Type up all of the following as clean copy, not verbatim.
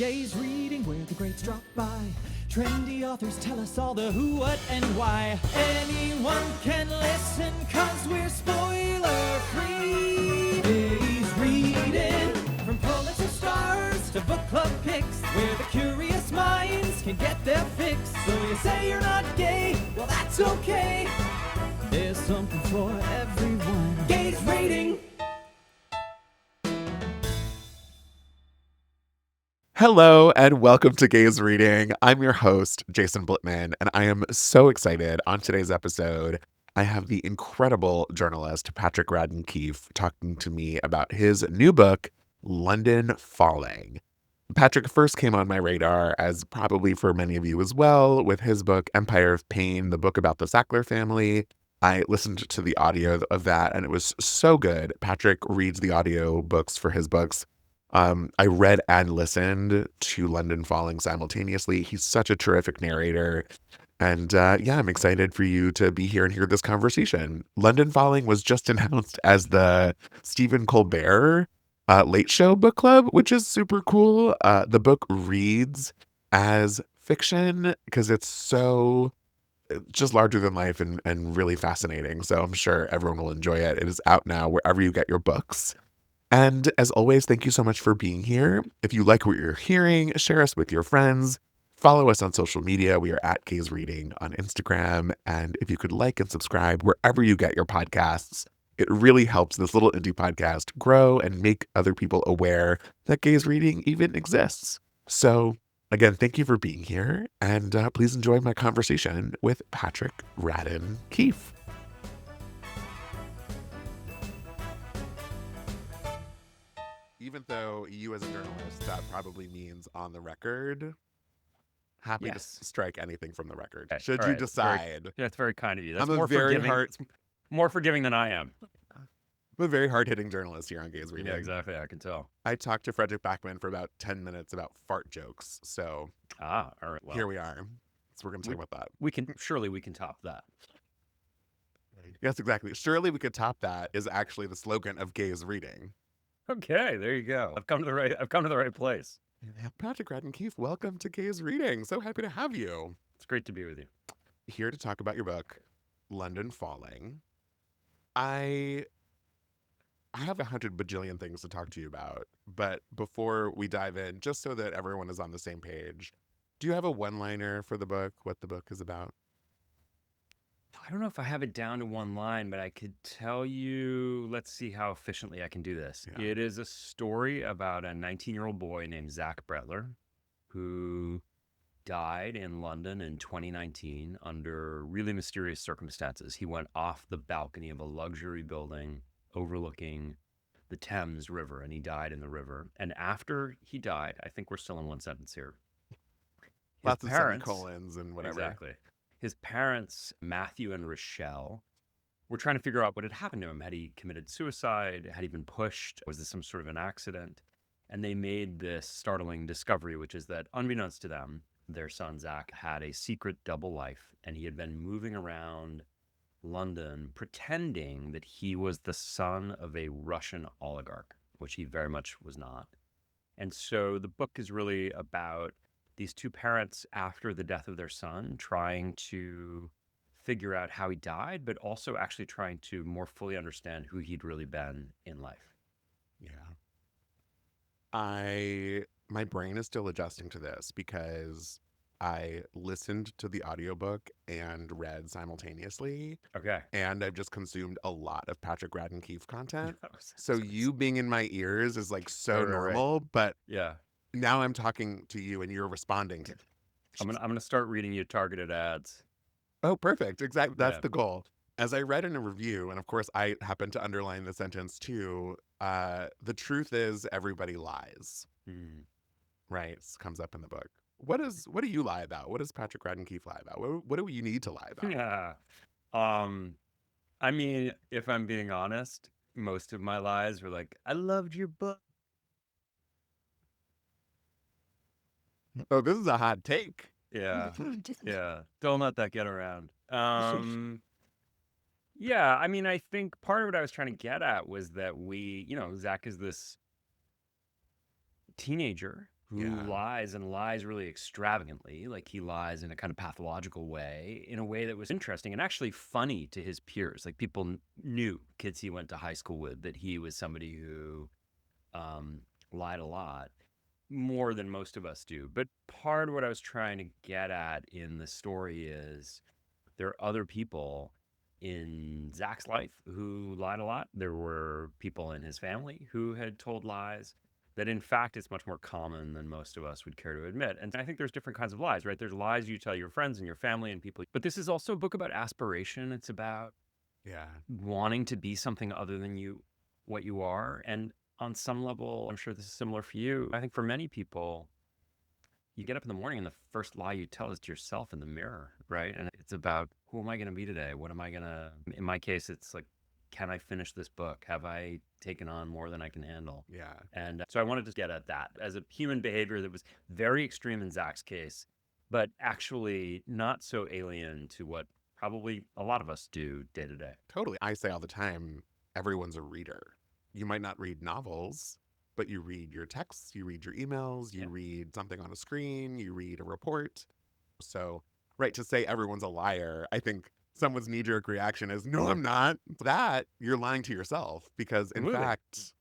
Gaze reading where the greats drop by. Trendy authors tell us all the who, what, and why. Anyone can listen, cause we're spoiler free. Gaze reading, from Pulitzer stars to book club picks, where the curious minds can get their fix. So you say you're not gay, well that's okay. There's something for everyone. Gaze reading. Hello and welcome to Gaze Reading. I'm your host, Jason Blitman, and I am so excited. On today's episode, I have the incredible journalist Patrick Radden Keefe talking to me about his new book, London Falling. Patrick first came on my radar, as probably for many of you as well, with his book, Empire of Pain, the book about the Sackler family. I listened to the audio of that, and it was so good. Patrick reads the audio books for his books. I read and listened to London Falling simultaneously. He's such a terrific narrator. And I'm excited for you to be here and hear this conversation. London Falling was just announced as the Stephen Colbert Late Show book club, which is super cool. The book reads as fiction because it's so just larger than life and really fascinating. So I'm sure everyone will enjoy it. It is out now wherever you get your books. And as always, thank you so much for being here. If you like what you're hearing, share us with your friends. Follow us on social media. We are at Gaze Reading on Instagram. And if you could like and subscribe wherever you get your podcasts, it really helps this little indie podcast grow and make other people aware that Gaze Reading even exists. So again, thank you for being here. And please enjoy my conversation with Patrick Radden Keefe. Even though you as a journalist, that probably means on the record, happy to strike anything from the record. Okay. Should All you right. decide? That's very kind of you. That's I'm more a very forgiving. hard, More forgiving than I am. I'm a very hard-hitting journalist here on Gaze Reading. Yeah, exactly. I can tell. I talked to Frederick Backman for about 10 minutes about fart jokes. So All right. Well, here we are. So we're going to talk about that. we can top that. Yes, exactly. Surely we could top that is actually the slogan of Gaze Reading. Okay, there you go. I've come to the right place. Patrick Radden Keefe, welcome to Gaze Reading. So happy to have you. It's great to be with you. Here to talk about your book, London Falling. I have 100 bajillion things to talk to you about, but before we dive in, just so that everyone is on the same page, do you have a one-liner for the book, what the book is about? I don't know if I have it down to one line, but I could tell you, let's see how efficiently I can do this. Yeah. It is a story about a 19-year-old boy named Zach Bretler who died in London in 2019 under really mysterious circumstances. He went off the balcony of a luxury building overlooking the Thames River, and he died in the river. And after he died, I think we're still in one sentence here. Lots of semicolons and whatever. Exactly. His parents, Matthew and Rochelle, were trying to figure out what had happened to him. Had he committed suicide? Had he been pushed? Was this some sort of an accident? And they made this startling discovery, which is that unbeknownst to them, their son Zach had a secret double life, and he had been moving around London pretending that he was the son of a Russian oligarch, which he very much was not. And so the book is really about these two parents after the death of their son trying to figure out how he died, but also actually trying to more fully understand who he'd really been in life. Yeah. My brain is still adjusting to this because I listened to the audiobook and read simultaneously. Okay. And I've just consumed a lot of Patrick Radden Keefe content. So you being in my ears is like so normal, but yeah. Now I'm talking to you and you're responding to. I'm gonna start reading you targeted ads. Oh, perfect. Exactly. That's the goal. As I read in a review, and of course I happen to underline the sentence too, the truth is everybody lies. Right? It comes up in the book. What do you lie about? What does Patrick Radden Keefe lie about? What do you need to lie about? Yeah. I mean, if I'm being honest, most of my lies were like, I loved your book. Oh, this is a hot take. Yeah. Yeah. Don't let that get around. Yeah, I mean, I think part of what I was trying to get at was that Zach is this teenager who Yeah. lies and lies really extravagantly. Like he lies in a kind of pathological way, in a way that was interesting and actually funny to his peers. Like people knew, kids he went to high school with, that he was somebody who lied a lot, more than most of us do. But part of what I was trying to get at in the story is there are other people in Zach's life who lied a lot. There were people in his family who had told lies, that in fact it's much more common than most of us would care to admit. And I think there's different kinds of lies, right? There's lies you tell your friends and your family and people. But this is also a book about aspiration. It's about Yeah. wanting to be something other than what you are. And on some level, I'm sure this is similar for you. I think for many people, you get up in the morning and the first lie you tell is to yourself in the mirror, right? And it's about, who am I going to be today? What am I going to, in my case, it's like, can I finish this book? Have I taken on more than I can handle? Yeah. And so I wanted to get at that as a human behavior that was very extreme in Zach's case, but actually not so alien to what probably a lot of us do day to day. Totally. I say all the time, everyone's a reader. You might not read novels, but you read your texts, you read your emails, you Yeah. read something on a screen, you read a report. So, right, to say everyone's a liar, I think someone's knee-jerk reaction is, no, I'm not. That, you're lying to yourself because, in Completely. fact,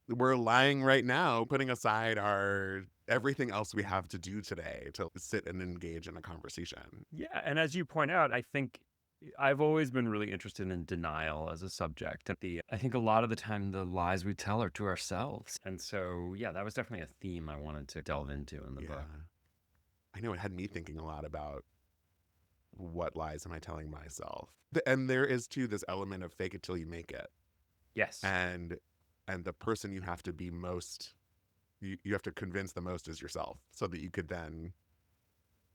we're lying right now, putting aside our everything else we have to do today to sit and engage in a conversation. Yeah. And as you point out, I think I've always been really interested in denial as a subject. And I think a lot of the time the lies we tell are to ourselves. And so, yeah, that was definitely a theme I wanted to delve into in the book. I know it had me thinking a lot about what lies am I telling myself? And there is too this element of fake it till you make it. Yes. And the person you have to be most you have to convince the most is yourself so that you could then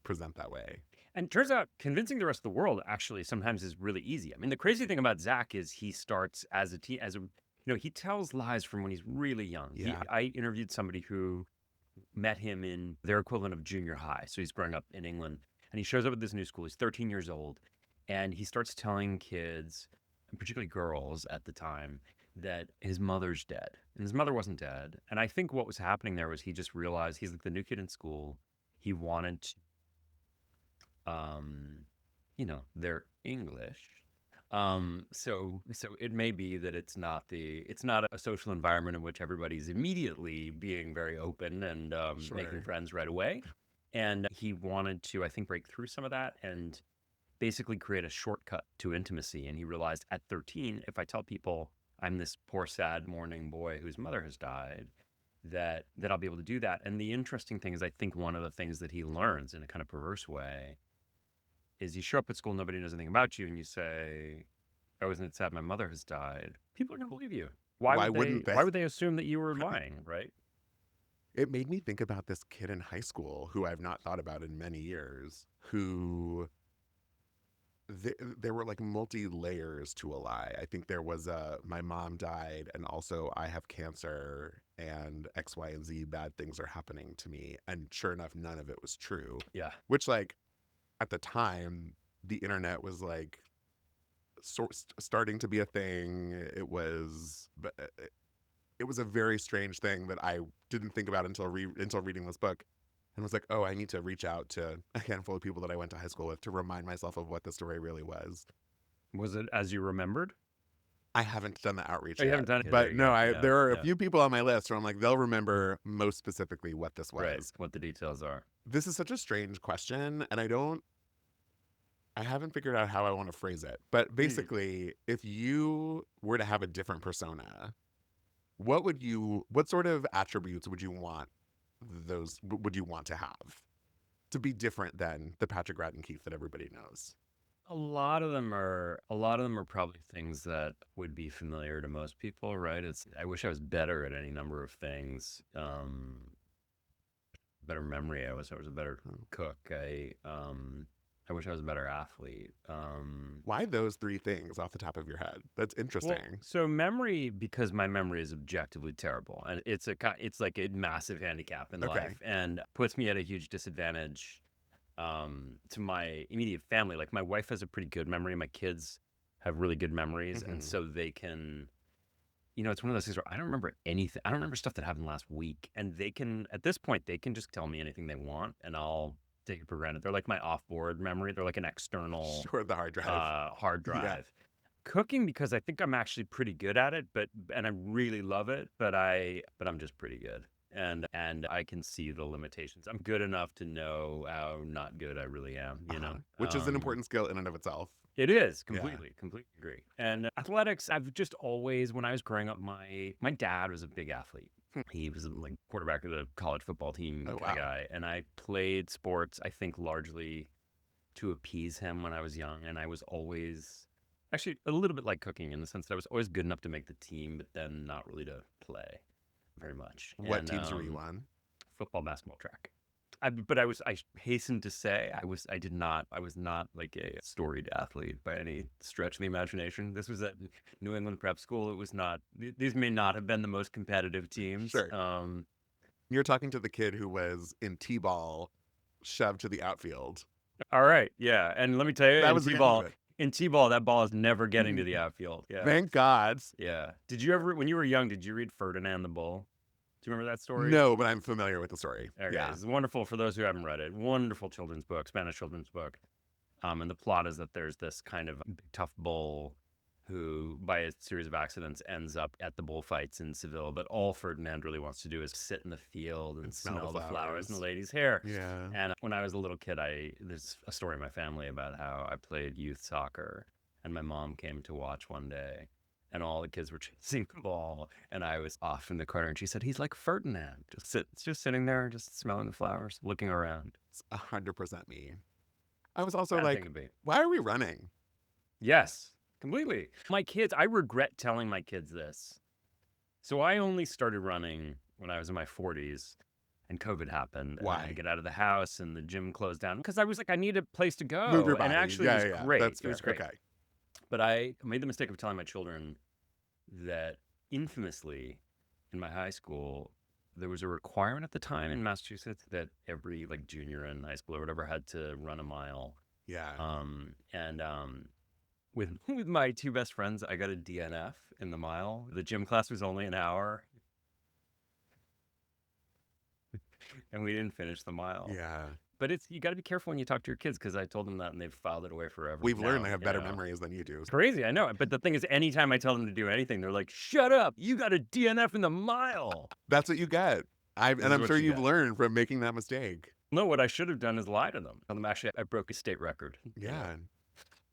present that way. And it turns out convincing the rest of the world actually sometimes is really easy. I mean, the crazy thing about Zach is he starts he tells lies from when he's really young. Yeah. I interviewed somebody who met him in their equivalent of junior high. So he's growing up in England and he shows up at this new school. He's 13 years old and he starts telling kids, and particularly girls at the time, that his mother's dead. And his mother wasn't dead. And I think what was happening there was he just realized he's like the new kid in school. He wanted to they're English. So it may be that it's not a social environment in which everybody's immediately being very open and Sure. making friends right away. And he wanted to, I think, break through some of that and basically create a shortcut to intimacy. And he realized at 13, if I tell people I'm this poor, sad, mourning boy whose mother has died, that I'll be able to do that. And the interesting thing is, I think one of the things that he learns in a kind of perverse way is you show up at school, nobody knows anything about you, and you say, "Oh, isn't it sad my mother has died?" People are going to believe you. Why wouldn't they? Why would they assume that you were lying, right? It made me think about this kid in high school who I've not thought about in many years, who there were like multi layers to a lie. I think there was my mom died and also I have cancer and X, Y, and Z bad things are happening to me. And sure enough, none of it was true. Yeah. Which, like, at the time, the internet was like starting to be a thing. It was a very strange thing that I didn't think about until reading this book, and was like, oh, I need to reach out to a handful of people that I went to high school with to remind myself of what the story really was. Was it as you remembered? I haven't done the outreach Oh, you yet, haven't done it? There but you no, go. Yeah, there are a yeah. few people on my list where I'm like, they'll remember most specifically what this was. Right, what the details are. This is such a strange question, and I haven't figured out how I want to phrase it. But basically, if you were to have a different persona, what sort of attributes would you want to have to be different than the Patrick Radden Keefe that everybody knows? A lot of them are probably things that would be familiar to most people, right? I wish I was better at any number of things. Better memory. I wish I was a better cook. I wish I was a better athlete. Why those three things off the top of your head? That's interesting. Well, so memory, because my memory is objectively terrible, and it's like a massive handicap in life, and puts me at a huge disadvantage to my immediate family. Like my wife has a pretty good memory, my kids have really good memories, and so they can it's one of those things where I don't remember anything. I don't remember stuff that happened last week. And at this point, they can just tell me anything they want and I'll take it for granted. They're like my off-board memory. They're like an external Sure, the hard drive. hard Yeah. drive. Cooking, because I think I'm actually pretty good at it, and I really love it, but I'm just pretty good. And I can see the limitations. I'm good enough to know how not good I really am, Which is an important skill in and of itself. It is Yeah. completely agree. And athletics, I've just always, when I was growing up, my dad was a big athlete. He was like quarterback of the college football team Oh, kind of wow. guy. And I played sports, I think, largely to appease him when I was young. And I was always actually a little bit like cooking in the sense that I was always good enough to make the team, but then not really to play very much. What And, teams were you on? Football, basketball, track. I hasten to say I was not like a storied athlete by any stretch of the imagination. This was at New England prep school. It was not, these may not have been the most competitive teams. Sure. You're talking to the kid who was in T-ball shoved to the outfield. All right. Yeah. And let me tell you, That in was the end T-ball, of that ball is never getting to the outfield. Yeah. Thank God. Yeah. Did you ever, when you were young, did you read Ferdinand the Bull? Do you remember that story? No, but I'm familiar with the story. Okay. Yeah. It's wonderful for those who haven't read it. Wonderful children's book, Spanish children's book. And the plot is that there's this kind of big, tough bull who, by a series of accidents, ends up at the bullfights in Seville. But all Ferdinand really wants to do is sit in the field and smell the flowers in the lady's hair. Yeah. And when I was a little kid, there's a story in my family about how I played youth soccer. And my mom came to watch one day. And all the kids were chasing the ball, and I was off in the corner. And she said, "He's like Ferdinand, just sitting there, just smelling the flowers, looking around." It's 100% me. I was also Bad thing like, to be. why are we running? Yes, completely. My kids, I regret telling my kids this. So I only started running when I was in my 40s, and COVID happened. And I had Why? to get out of the house, and the gym closed down because I was like, I need a place to go. Move your body. And actually, yeah, it was yeah. great. That's It was great. okay. But I made the mistake of telling my children that infamously in my high school, there was a requirement at the time in Massachusetts that every like junior in high school or whatever had to run a mile. Yeah. With my two best friends, I got a DNF in the mile. The gym class was only an hour. And we didn't finish the mile. Yeah. But you got to be careful when you talk to your kids because I told them that and they've filed it away forever. We've now, learned they have better you know. memories than you do. It's crazy, I know. But the thing is, anytime I tell them to do anything, they're like, "Shut up! You got a DNF in the mile." That's what you get. And is I'm what sure you you've get. learned from making that mistake. No, what I should have done is lie to them. Tell them, actually, I broke a state record. Yeah.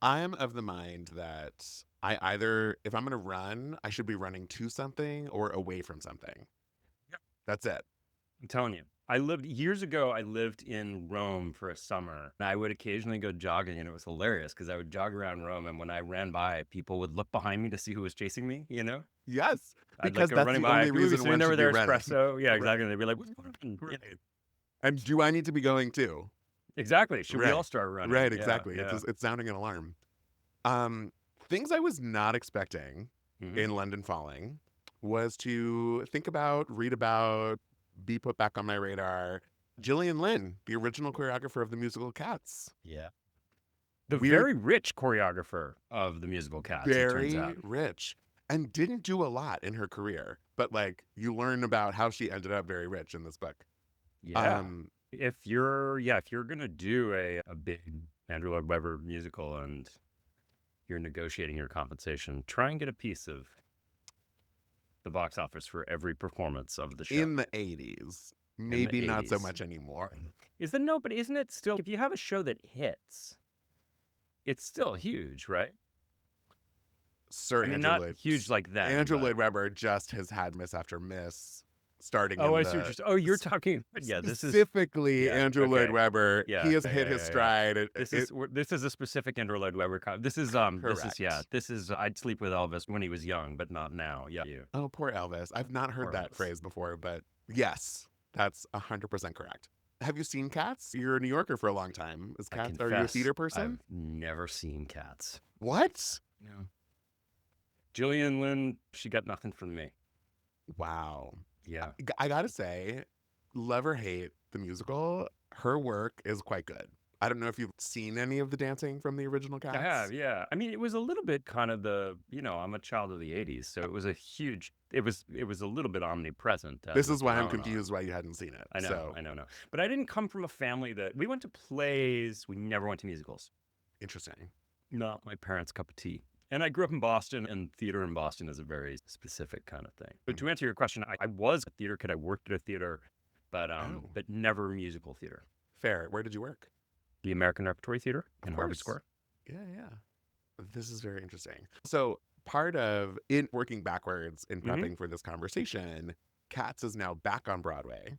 I'm of the mind that if I'm going to run, I should be running to something or away from something. Yep. That's it. I'm telling you. Years ago, I lived in Rome for a summer. And I would occasionally go jogging, and it was hilarious because I would jog around Rome, and when I ran by, people would look behind me to see who was chasing me, Yes. I'd Because go that's running the by, only "Ooh, he's reason sitting one there should with be their running. espresso." Yeah, Right. exactly. They'd be like, "What's going on?" Right. And do I need to be going too? Exactly. Should we Right. all start running? Right, Yeah, exactly. yeah. It's sounding an alarm. Things I was not expecting Mhm. in London Falling was to think about, read about, be put back on my radar. Gillian Lynn, the original choreographer of the musical Cats. Yeah. The Weird- very rich choreographer of the musical Cats, it turns Very out. rich. And didn't do a lot in her career. But like you learn about how she ended up very rich in this book. Yeah. If you're gonna do a big Andrew Lloyd Webber musical and you're negotiating your compensation, try and get a piece of the box office for every performance of the show. In the 80s. Maybe not so 80s. much anymore. But isn't it still, if you have a show that hits, it's still huge, right? Sir I mean, Andrew not Lloyd. huge like that. Andrew but- Lloyd Webber just has had Miss After Miss starting Oh, in I see what you're saying. Oh, you're talking. Yeah, this is specifically yeah, Andrew Lloyd okay. Webber. Yeah, He has yeah, hit yeah, his yeah. stride. this is a specific Andrew Lloyd Webber. This is Correct. I'd sleep with Elvis when he was young, but not now. Yeah. Oh, poor Elvis. I've not heard Poor that Elvis. phrase before, but yes, that's 100% correct. Have you seen Cats? You're a New Yorker for a long time. I Are you a confess, theater person? I've never seen Cats. What? No. Gillian Lynn, she got nothing from me. Wow. Yeah. I gotta say, love or hate the musical, her work is quite good. I don't know if you've seen any of the dancing from the original I Cats. have, yeah. I mean, it was a little bit kind of I'm a child of the '80s, so it was a little bit omnipresent as This a is why I'm phenomenon. confused why you hadn't seen it. I know, So I know, no. But I didn't come from a family that we went to plays. We never went to musicals. interesting. Not my parents' cup of tea. And I grew up in Boston, and theater in Boston is a very specific kind of thing. But to answer your question, I was a theater kid. I worked at a theater, but never musical theater. Fair. Where did you work? The American Repertory Theater in Of Harvard course. Square. Yeah. This is very interesting. So part of in working backwards in prepping for this conversation, Cats is now back on Broadway.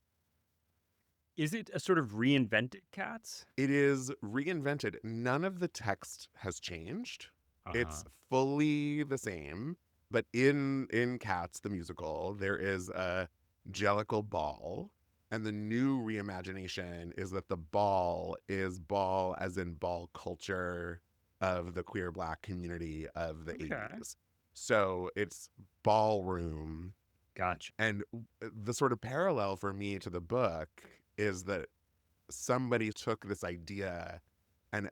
Is it a sort of reinvented Cats? It is reinvented. None of the text has changed. It's fully the same. But in Cats, the musical, there is a Jellicle ball. And the new reimagination is that the ball is ball as in ball culture of the queer Black community of the 80s. So it's ballroom. Gotcha. And the sort of parallel for me to the book is that somebody took this idea and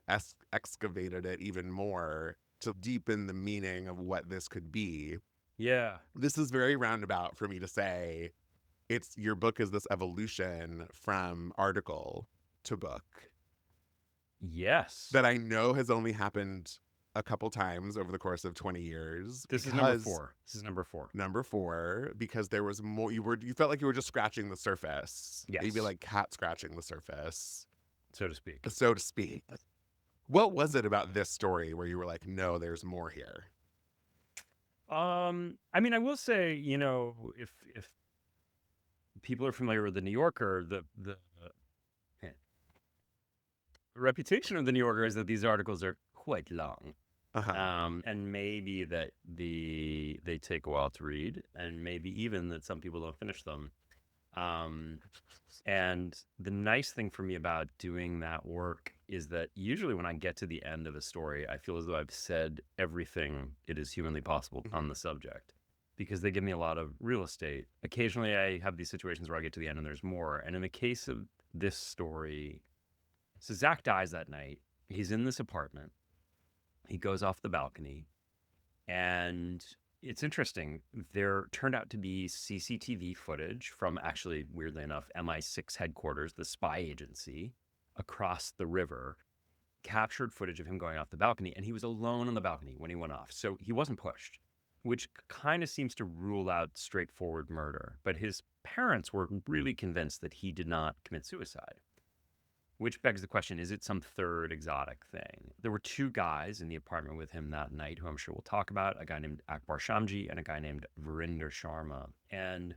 excavated it even more to deepen the meaning of what this could be. Yeah. This is very roundabout for me to say your book is this evolution from article to book. Yes. That I know has only happened a couple times over the course of 20 years. This is number 4. This is number 4. Number 4, because there was more. You felt like you were just scratching the surface. Yes. Maybe like cat scratching the surface, so to speak. So to speak. What was it about this story where you were like, no, there's more here? I mean, I will say, if people are familiar with the New Yorker, the reputation of the New Yorker is that these articles are quite long. And maybe that they take a while to read, and maybe even that some people don't finish them. And the nice thing for me about doing that work is that usually when I get to the end of a story, I feel as though I've said everything it is humanly possible on the subject, because they give me a lot of real estate. Occasionally I have these situations where I get to the end and there's more. And in the case of this story, so Zach dies that night. He's in this apartment. He goes off the balcony, and it's interesting. There turned out to be CCTV footage from, actually, weirdly enough, MI6 headquarters, the spy agency, across the river, captured footage of him going off the balcony, and he was alone on the balcony when he went off. So he wasn't pushed, which kind of seems to rule out straightforward murder. But his parents were really convinced that he did not commit suicide. Which begs the question, is it some third exotic thing? There were 2 guys in the apartment with him that night, who I'm sure we'll talk about, a guy named Akbar Shamji and a guy named Verinder Sharma. And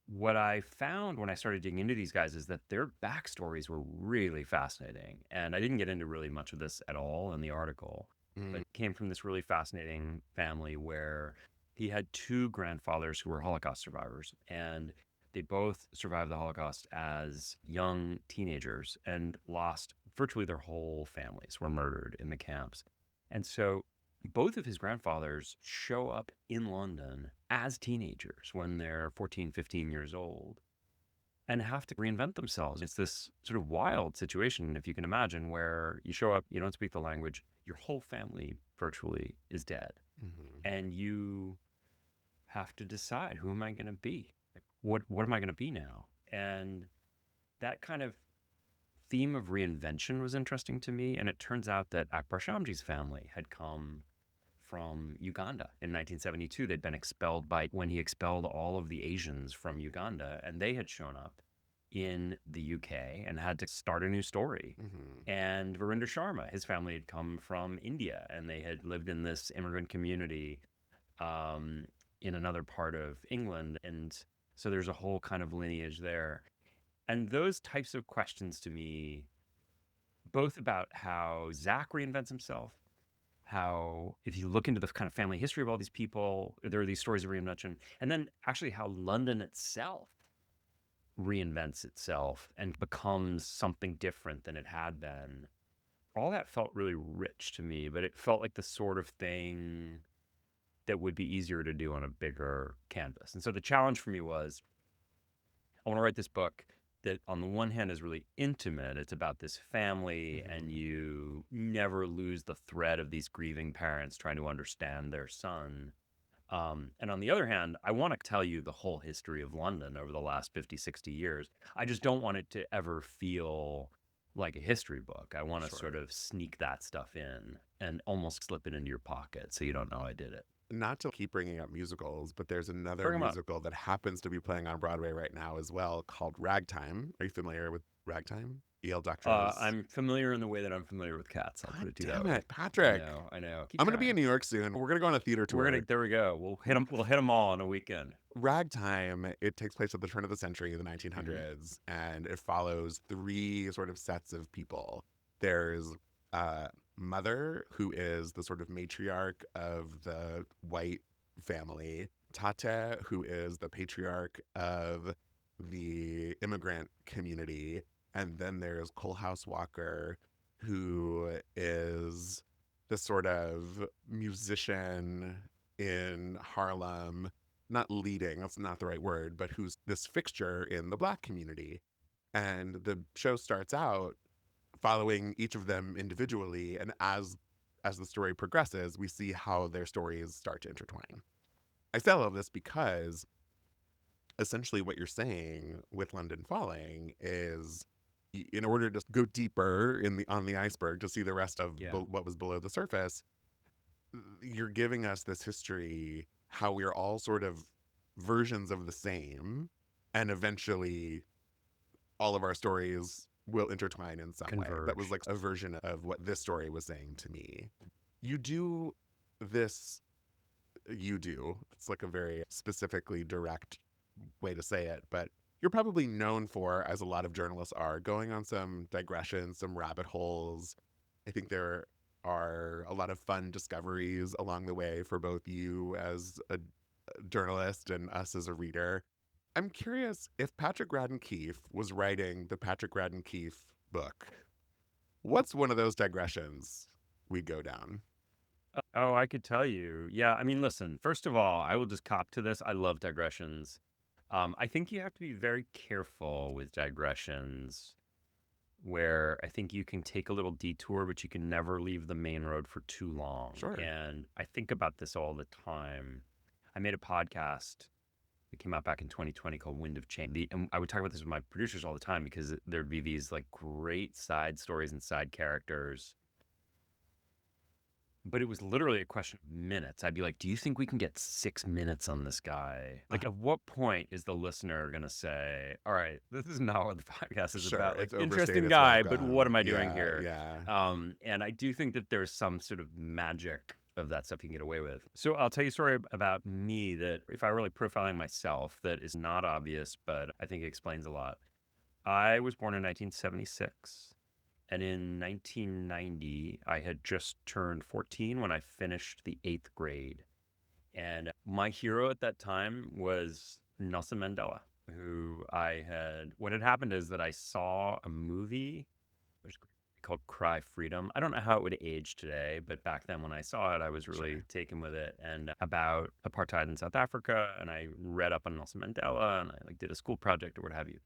what I found when I started digging into these guys is that their backstories were really fascinating. And I didn't get into really much of this at all in the article, but it came from this really fascinating family where he had 2 grandfathers who were Holocaust survivors. And they both survived the Holocaust as young teenagers and lost virtually their whole families, were murdered in the camps. And so both of his grandfathers show up in London as teenagers when they're 14, 15 years old and have to reinvent themselves. It's this sort of wild situation, if you can imagine, where you show up, you don't speak the language, your whole family virtually is dead. And you have to decide, who am I going to be? What am I going to be now? And that kind of theme of reinvention was interesting to me. And it turns out that Akbar Shamji's family had come from Uganda in 1972. They'd been expelled when he expelled all of the Asians from Uganda, and they had shown up in the UK and had to start a new story. And Verinder Sharma, his family had come from India, and they had lived in this immigrant community in another part of England. And so there's a whole kind of lineage there. And those types of questions to me, both about how Zach reinvents himself, how, if you look into the kind of family history of all these people, there are these stories of reinvention, and then actually how London itself reinvents itself and becomes something different than it had been. All that felt really rich to me, but it felt like the sort of thing that would be easier to do on a bigger canvas. And so the challenge for me was, I want to write this book that on the one hand is really intimate. It's about this family, and you never lose the thread of these grieving parents trying to understand their son. And on the other hand, I want to tell you the whole history of London over the last 50, 60 years. I just don't want it to ever feel like a history book. I want to Sure. sort of sneak that stuff in and almost slip it into your pocket so you don't know I did it. Not to keep bringing up musicals, but there's another Bring 'em up. musical that happens to be playing on Broadway right now as well called Ragtime. Are you familiar with Ragtime? E.L. Doctorow. I'm familiar in the way that I'm familiar with cats. I'll put it to you that Damn way. it, Patrick. I know. Keep I'm going to be trying. in New York soon. We're going to go on a theater tour. There we go. We'll hit them all in a weekend. Ragtime, it takes place at the turn of the century, the 1900s, and it follows three sort of sets of people. There's Mother, who is the sort of matriarch of the white family, Tate, who is the patriarch of the immigrant community, and then there's Coalhouse Walker, who is the sort of musician in Harlem, not leading, that's not the right word, but who's this fixture in the Black community. And the show starts out following each of them individually, and as the story progresses, we see how their stories start to intertwine. I say all of this because essentially what you're saying with London Falling is, in order to go deeper on the iceberg to see the rest of what was below the surface, you're giving us this history, how we're all sort of versions of the same, and eventually all of our stories will intertwine in some way. That was like a version of what this story was saying to me. It's like a very specifically direct way to say it, but you're probably known for, as a lot of journalists are, going on some digressions, some rabbit holes. I think there are a lot of fun discoveries along the way for both you as a journalist and us as a reader. I'm curious, if Patrick Radden Keefe was writing the Patrick Radden Keefe book, what's one of those digressions we go down? Oh, I could tell you. Yeah, I mean, listen, first of all, I will just cop to this. I love digressions. I think you have to be very careful with digressions, where I think you can take a little detour, but you can never leave the main road for too long. Sure. And I think about this all the time. I made a podcast that came out back in 2020 called Wind of Change. And I would talk about this with my producers all the time, because there'd be these like great side stories and side characters. But it was literally a question of minutes. I'd be like, do you think we can get 6 minutes on this guy? Like, at what point is the listener going to say, all right, this is not what the podcast is Sure, about. Like, it's overstayed interesting its guy, but welcome. what am I doing Yeah, here? yeah. And I do think that there's some sort of magic of that stuff you can get away with. So I'll tell you a story about me that, if I were really profiling myself, that is not obvious, but I think it explains a lot. I was born in 1976. And in 1990, I had just turned 14 when I finished the 8th grade. And my hero at that time was Nelson Mandela, what had happened is that I saw a movie called Cry Freedom. I don't know how it would age today, but back then when I saw it, I was really taken with it, and about apartheid in South Africa. And I read up on Nelson Mandela, and I did a school project or what have you.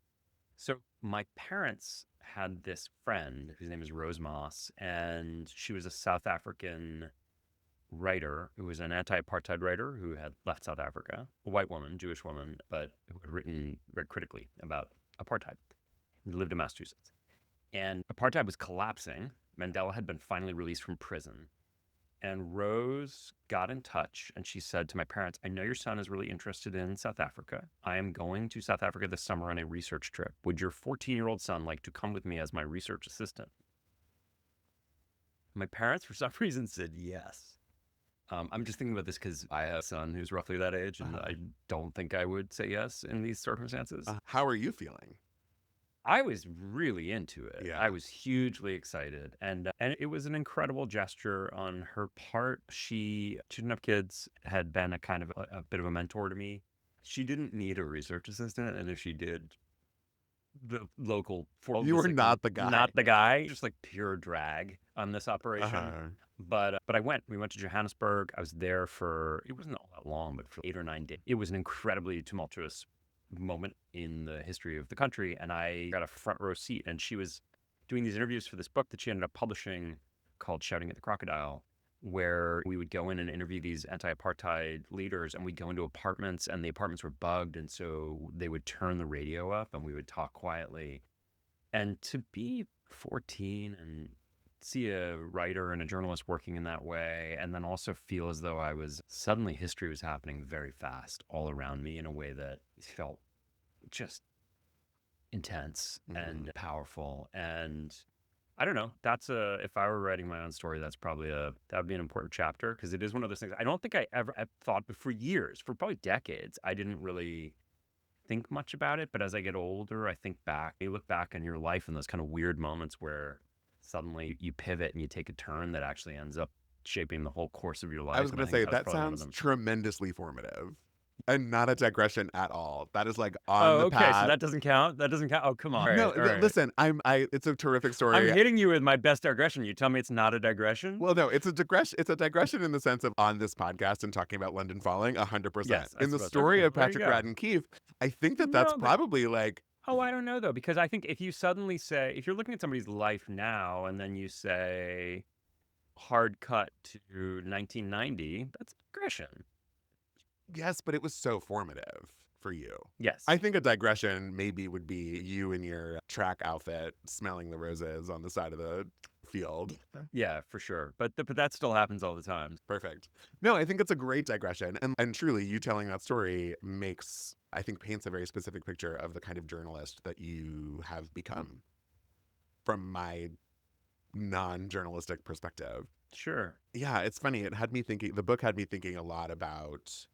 So my parents had this friend whose name is Rose Moss, and she was a South African writer who was an anti-apartheid writer who had left South Africa, a white woman, Jewish woman, but who had written very critically about apartheid. He lived in Massachusetts. And apartheid was collapsing. Mandela had been finally released from prison. And Rose got in touch, and she said to my parents, I know your son is really interested in South Africa. I am going to South Africa this summer on a research trip. Would your 14-year-old son like to come with me as my research assistant? My parents, for some reason, said yes. I'm just thinking about this because I have a son who's roughly that age, and I don't think I would say yes in these circumstances. How are you feeling? I was really into it. Yeah. I was hugely excited. And it was an incredible gesture on her part. She didn't have kids, had been a bit of a mentor to me. She didn't need a research assistant. And if she did, the local... You were not the guy. Not the guy. Just like pure drag on this operation. Uh-huh. But I went. We went to Johannesburg. I was there it wasn't all that long, but for 8 or 9 days. It was an incredibly tumultuous moment in the history of the country, and I got a front row seat. And she was doing these interviews for this book that she ended up publishing called Shouting at the Crocodile, where we would go in and interview these anti-apartheid leaders, and we'd go into apartments, and the apartments were bugged, and so they would turn the radio up and we would talk quietly. And to be 14 and see a writer and a journalist working in that way, and then also feel as though suddenly history was happening very fast all around me in a way that felt just intense and powerful. And I don't know, if I were writing my own story, that would be an important chapter, because it is one of those things I don't think I've thought, but for years, for probably decades, I didn't really think much about it. But as I get older, I think back, you look back on your life in those kind of weird moments where suddenly you pivot and you take a turn that actually ends up shaping the whole course of your life. I was going to say, that probably one of sounds them. tremendously formative and not a digression at all. That is like on Oh, the okay. path. So that doesn't count? That doesn't count? Oh, come on. No, All right. listen, it's a terrific I'm story. hitting you with my best digression. You tell me it's not a digression? Well, no, it's a digression. It's a digression in the sense of on this podcast and talking about London Falling, 100%. Yes, I In the suppose. story Okay, of there you Patrick go. Radden Keefe, I think that's No, but- probably like, Oh, I don't know, though, because I think if you suddenly say, if you're looking at somebody's life now and then you say hard cut to 1990, that's digression. yes, but it was so formative for you. Yes. I think a digression maybe would be you in your track outfit smelling the roses on the side of the field. Yeah, for sure. But that still happens all the time. Perfect. No, I think it's a great digression. And truly, you telling that story paints a very specific picture of the kind of journalist that you have become from my non-journalistic perspective. Sure. Yeah, it's funny. The book had me thinking a lot about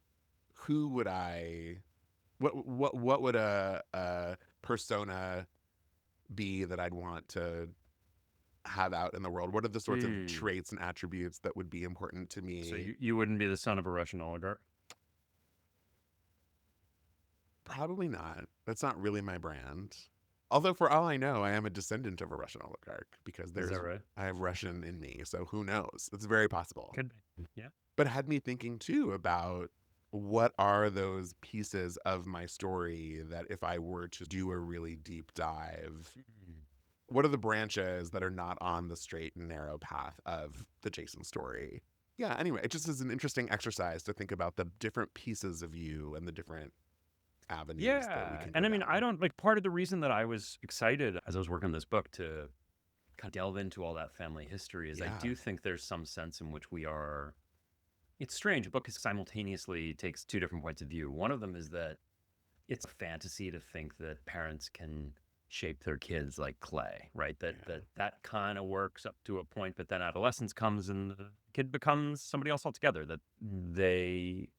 what would a persona be that I'd want to have out in the world? What are the sorts of traits and attributes that would be important to me? So you wouldn't be the son of a Russian oligarch? Probably not. That's not really my brand. Although for all I know, I am a descendant of a Russian oligarch because Is that right? I have Russian in me. So who knows? It's very possible. Could be. Yeah. But it had me thinking too about what are those pieces of my story that if I were to do a really deep dive, what are the branches that are not on the straight and narrow path of the Jason story? Yeah, anyway, it just is an interesting exercise to think about the different pieces of you and the different avenues that we Yeah. can And go I mean, down. part of the reason that I was excited as I was working on this book to kind of delve into all that family history is I Yeah. do think there's some sense in which it's strange. A book simultaneously takes two different points of view. One of them is that it's a fantasy to think that parents can shape their kids like clay, right? That kind of works up to a point, but then adolescence comes and the kid becomes somebody else altogether, that they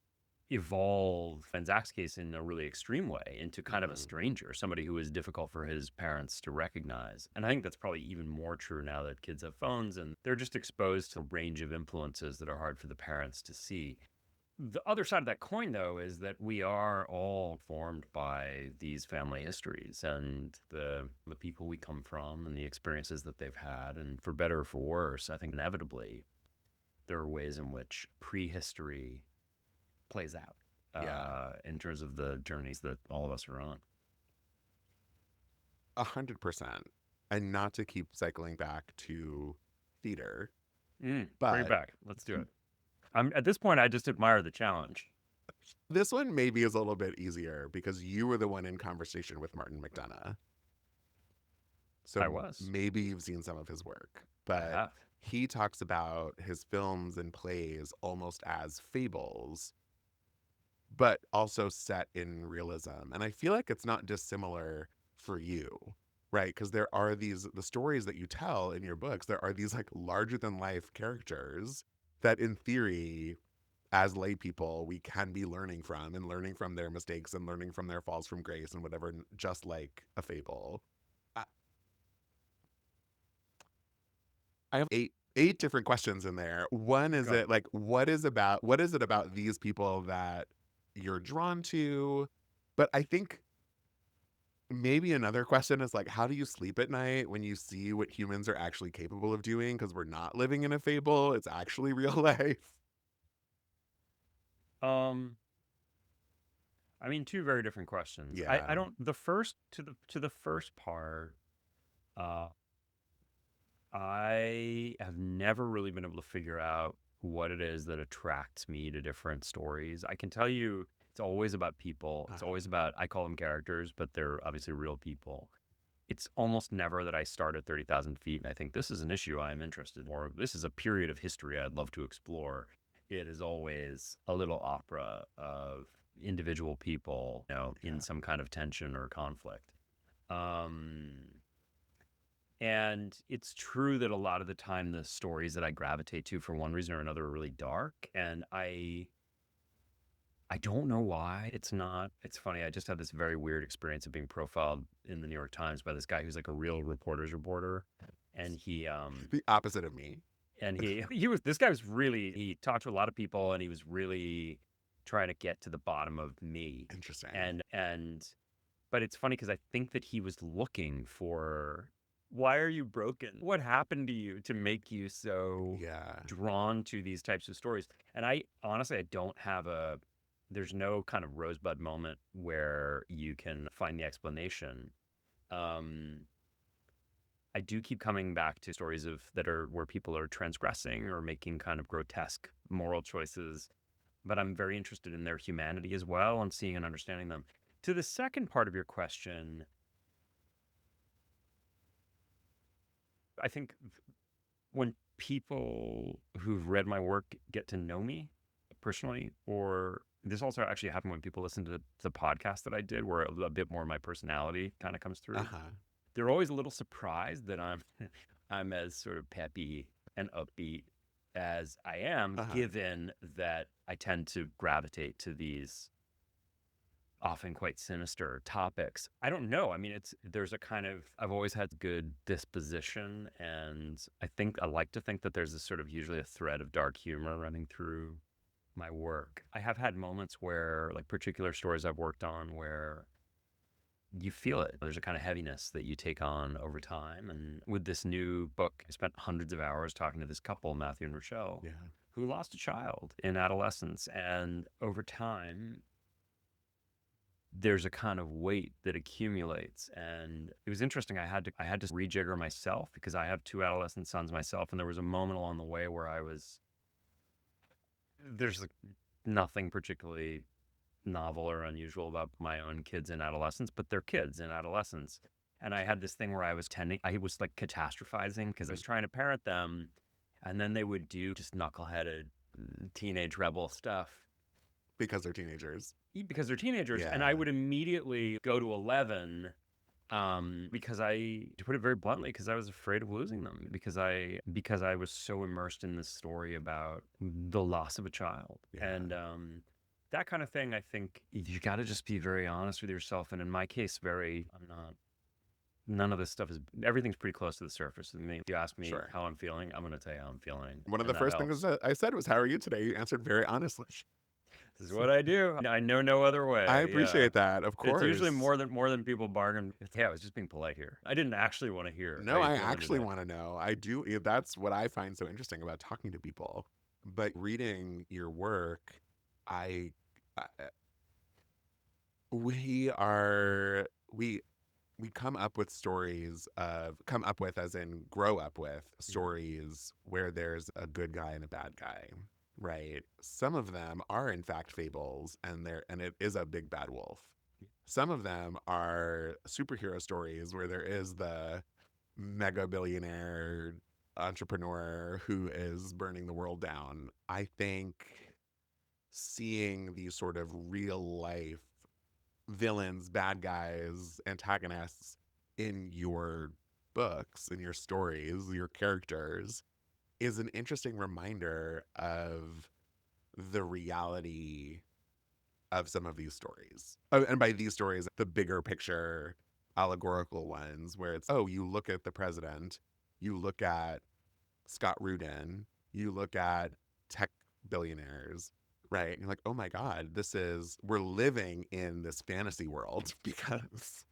evolve, in Zach's case, in a really extreme way, into kind of a stranger, somebody who is difficult for his parents to recognize. And I think that's probably even more true now that kids have phones and they're just exposed to a range of influences that are hard for the parents to see. The other side of that coin, though, is that we are all formed by these family histories and the people we come from and the experiences that they've had. And for better or for worse, I think inevitably there are ways in which prehistory plays out in terms of the journeys that all of us are on. 100%. And not to keep cycling back to theater. Bring But it back. Let's do it. At this point, I just admire the challenge. this one maybe is a little bit easier because you were the one in conversation with Martin McDonagh. So I was. maybe you've seen some of his work, I but have. he talks about his films and plays almost as fables, but also set in realism. And I feel like it's not dissimilar for you, right? Because there are the stories that you tell in your books, there are these like larger than life characters that in theory, as lay people, we can be learning from their mistakes and learning from their falls from grace and whatever, just like a fable. I have eight different questions in there. One is Go. what is it about these people that you're drawn to? But I think maybe another question is like, how do you sleep at night when you see what humans are actually capable of doing? Because we're not living in a fable. It's actually real life. I mean, two very different questions. Yeah. I don't the first to the first part. Uh, I have never really been able to figure out what it is that attracts me to different stories. I can tell you it's always about people. It's always about, I call them characters, but they're obviously real people. It's almost never that I start at 30,000 feet and I think this is an issue I'm interested in, or this is a period of history I'd love to explore. It is always a little opera of individual people, in some kind of tension or conflict. Um, and it's true that a lot of the time the stories that I gravitate to for one reason or another are really dark. And I don't know why. It's funny. I just had this very weird experience of being profiled in the New York Times by this guy who's like a real reporter's reporter. And The opposite of me. this guy was really, he talked to a lot of people and he was really trying to get to the bottom of me. Interesting. But it's funny because I think that he was looking for, why are you broken? What happened to you to make you so drawn to these types of stories? And I honestly, there's no kind of rosebud moment where you can find the explanation. I do keep coming back to stories where people are transgressing or making kind of grotesque moral choices, but I'm very interested in their humanity as well and seeing and understanding them. To the second part of your question, I think when people who've read my work get to know me personally, or this also actually happened when people listen to the podcast that I did, where a bit more of my personality kind of comes through. They're always a little surprised that I'm as sort of peppy and upbeat as I am, given that I tend to gravitate to these often quite sinister topics. I don't know. I mean, I've always had good disposition, and I like to think that there's usually a thread of dark humor running through my work. I have had moments where, like particular stories I've worked on, where you feel it. There's a kind of heaviness that you take on over time. And with this new book, I spent hundreds of hours talking to this couple, Matthew and Rochelle, who lost a child in adolescence. And over time, there's a kind of weight that accumulates. And it was interesting. I had to rejigger myself because I have two adolescent sons myself. And there was a moment along the way where there's nothing particularly novel or unusual about my own kids in adolescence, but they're kids in adolescence. And I had this thing where I was like catastrophizing because I was trying to parent them, and then they would do just knuckleheaded teenage rebel stuff. Because they're teenagers. And I would immediately go to 11 because to put it very bluntly, because I was afraid of losing them, because I was so immersed in this story about the loss of a child. And that kind of thing, I think you got to just be very honest with yourself. And in my case, none of this stuff everything's pretty close to the surface with me. If you ask me how I'm feeling, I'm going to tell you how I'm feeling. One of the first things that I said was, how are you today? You answered very honestly. This is what I do. I know no other way. I appreciate that, of course. It's usually more than people bargain. Yeah, I was just being polite here. I didn't actually want to hear. No, I actually want to know. I do. That's what I find so interesting about talking to people. But reading your work, we come up with grow up with stories where there's a good guy and a bad guy, right? Some of them are in fact fables, and it is a big bad wolf. Some of them are superhero stories where there is the mega billionaire entrepreneur who is burning the world down. I think seeing these sort of real life villains, bad guys, antagonists in your books, in your stories, your characters, is an interesting reminder of the reality of some of these stories. Oh, and by these stories, the bigger picture, allegorical ones, where it's, you look at the president, you look at Scott Rudin, you look at tech billionaires, right? And you're like, oh my God, we're living in this fantasy world, because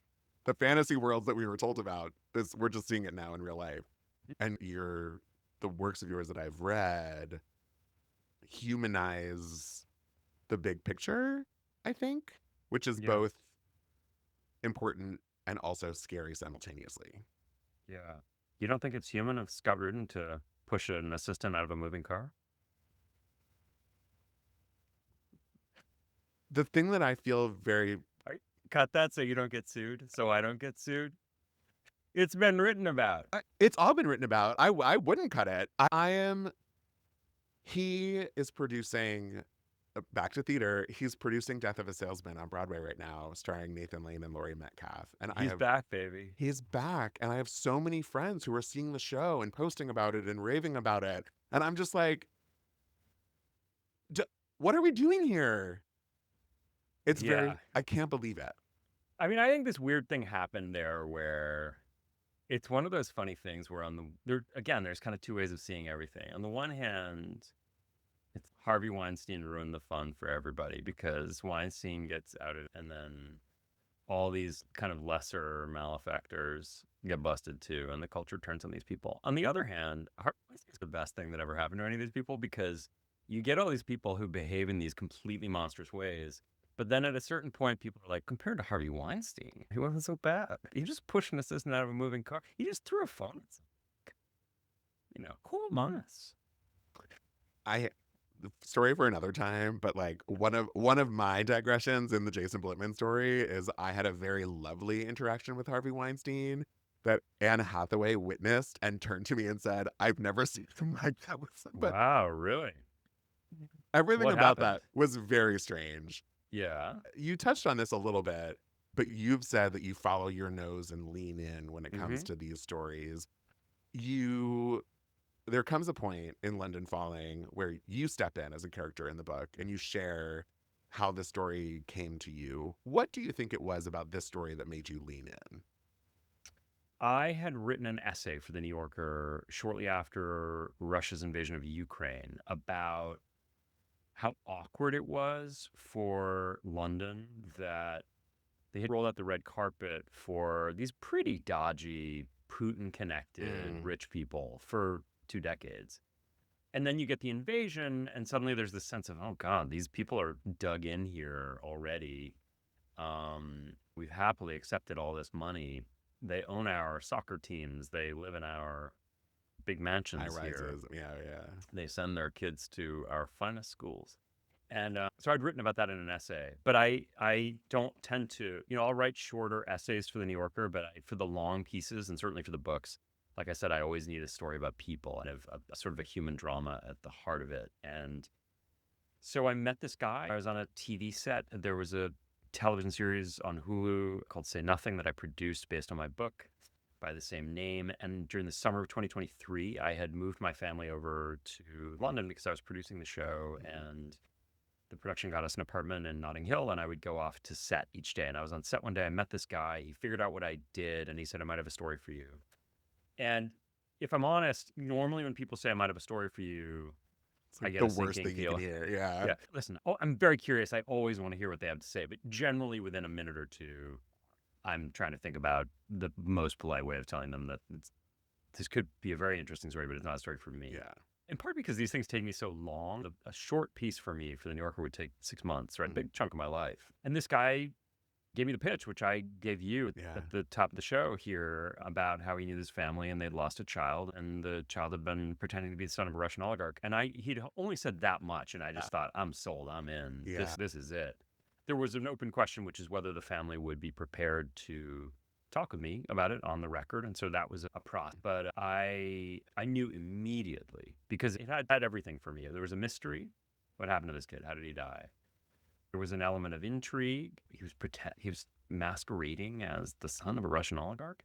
the fantasy worlds that we were told about, we're just seeing it now in real life. And the works of yours that I've read humanize the big picture, I think. which is Yeah. both important and also scary simultaneously. Yeah. You don't think it's human of Scott Rudin to push an assistant out of a moving car? The thing that I feel very Cut that so you don't get sued, so I don't get sued. It's been written about. it's all been written about. I wouldn't cut it. He is producing back to theater. He's producing Death of a Salesman on Broadway right now, starring Nathan Lane and Laurie Metcalf. And He's back, baby. he's back, and I have so many friends who are seeing the show and posting about it and raving about it. And I'm just like, what are we doing here? It's Yeah. I can't believe it. I mean, I think this weird thing happened there where it's one of those funny things where there's kind of two ways of seeing everything. On the one hand, it's Harvey Weinstein ruined the fun for everybody because Weinstein gets outed and then all these kind of lesser malefactors get busted too, and the culture turns on these people. On the other hand, Harvey Weinstein's the best thing that ever happened to any of these people because you get all these people who behave in these completely monstrous ways. But then at a certain point, people are like, compared to Harvey Weinstein, he wasn't so bad. He just pushed an assistant out of a moving car. He just threw a phone at cool among us. The story for another time, but like one of my digressions in the Jason Blitman story is I had a very lovely interaction with Harvey Weinstein that Anne Hathaway witnessed and turned to me and said, "I've never seen him like that with somebody." Wow, really? Everything What about happened? that was very strange. Yeah. You touched on this a little bit, but you've said that you follow your nose and lean in when it comes to these stories. There comes a point in London Falling where you step in as a character in the book and you share how the story came to you. What do you think it was about this story that made you lean in? I had written an essay for The New Yorker shortly after Russia's invasion of Ukraine about how awkward it was for London that they had rolled out the red carpet for these pretty dodgy, Putin-connected rich people for 2 decades. And then you get the invasion, and suddenly there's this sense of, oh God, these people are dug in here already. We've happily accepted all this money. They own our soccer teams. They live in our big mansions here. Yeah. They send their kids to our finest schools. And so I'd written about that in an essay, but I don't tend to, I'll write shorter essays for The New Yorker, but for the long pieces and certainly for the books, like I said, I always need a story about people and have a sort of a human drama at the heart of it. And so I met this guy. I was on a TV set. There was a television series on Hulu called Say Nothing that I produced based on my book by the same name. And during the summer of 2023, I had moved my family over to London because I was producing the show, and the production got us an apartment in Notting Hill, and I would go off to set each day. And I was on set one day. I met this guy. He figured out what I did, and he said, I might have a story for you. And if I'm honest, normally when people say I might have a story for you, It's like I get the a worst sinking thing you can feeling. hear. Yeah. Yeah. Listen, I'm very curious. I always want to hear what they have to say, but generally within a minute or two, I'm trying to think about the most polite way of telling them that this could be a very interesting story, but it's not a story for me. Yeah. In part because these things take me so long. A short piece for me for The New Yorker would take 6 months, right? A big chunk of my life. And this guy gave me the pitch, which I gave you at the top of the show here, about how he knew this family and they'd lost a child, and the child had been pretending to be the son of a Russian oligarch. And he'd only said that much, and I just thought, I'm sold, I'm in. Yeah. This is it. There was an open question, which is whether the family would be prepared to talk with me about it on the record, and so that was a process. But I knew immediately because it had everything for me. There was a mystery. What happened to this kid? How did he die? There was an element of intrigue. He was masquerading as the son of a Russian oligarch.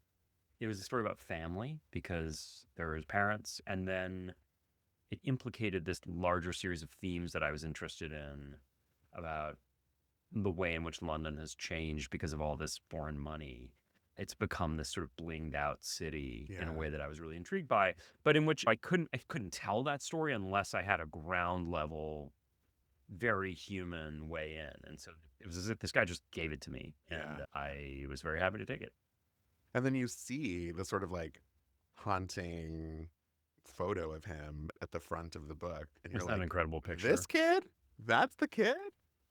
It was a story about family because there were his parents, and then it implicated this larger series of themes that I was interested in about the way in which London has changed because of all this foreign money. It's become this sort of blinged out city in a way that I was really intrigued by, but in which I couldn't tell that story unless I had a ground level, very human way in. And so it was as if this guy just gave it to me, and I was very happy to take it. And then you see the sort of like haunting photo of him at the front of the book, and you're Isn't like, that an incredible picture? this kid? That's the kid?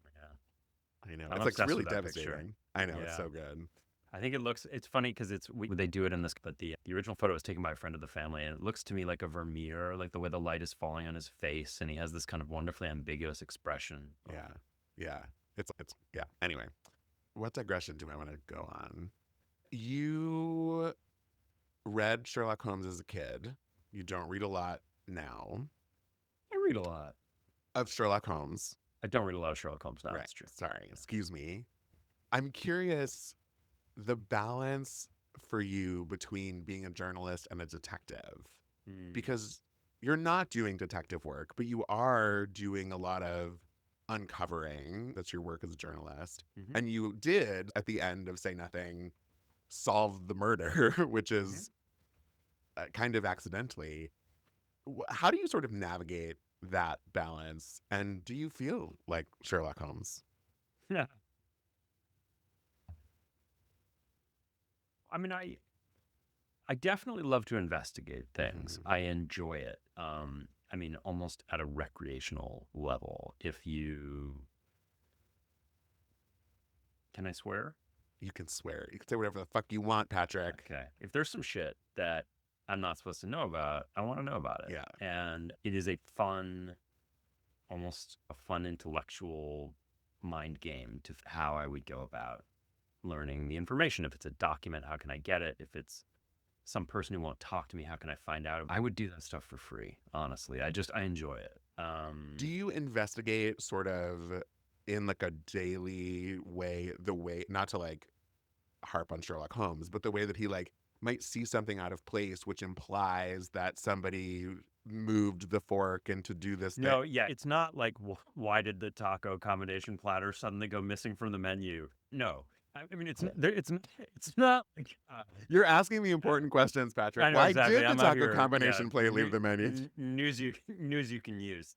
Yeah. I know. I'm It's like obsessed really with that picture. devastating. I know. It's Yeah. so good. I think it's funny because they do it in this, but the original photo was taken by a friend of the family, and it looks to me like a Vermeer, like the way the light is falling on his face, and he has this kind of wonderfully ambiguous expression. Yeah. Yeah. It's yeah. Anyway, what digression do I want to go on? You read Sherlock Holmes as a kid. You don't read a lot now I read a lot. of Sherlock Holmes. I don't read a lot of Sherlock Holmes now. Right. That's true. Sorry. Excuse me. I'm curious the balance for you between being a journalist and a detective, Mm. because you're not doing detective work, but you are doing a lot of uncovering. That's your work as a journalist. Mhm. And you did, at the end of Say Nothing, solve the murder, which is kind of accidentally. How do you sort of navigate that balance? And do you feel like Sherlock Holmes? Yeah. I mean, I definitely love to investigate things. Mhm. I enjoy it. I mean, almost at a recreational level. Can I swear? You can swear. You can say whatever the fuck you want, Patrick. Okay. If there's some shit that I'm not supposed to know about, I want to know about it. Yeah. And it is almost a fun intellectual mind game to how I would go about learning the information. If it's a document, how can I get it? If it's some person who won't talk to me, how can I find out? I would do that stuff for free, honestly. I enjoy it. Do you investigate sort of in like a daily way, the way, not to like harp on Sherlock Holmes, but the way that he like might see something out of place, which implies that somebody moved the fork and to do this thing? No, yeah, it's not like why did the taco combination platter suddenly go missing from the menu? No, I mean it's not like You're asking the important questions, I Patrick. know Why exactly. did the I'm out taco here, combination plate leave the menu? news you can use.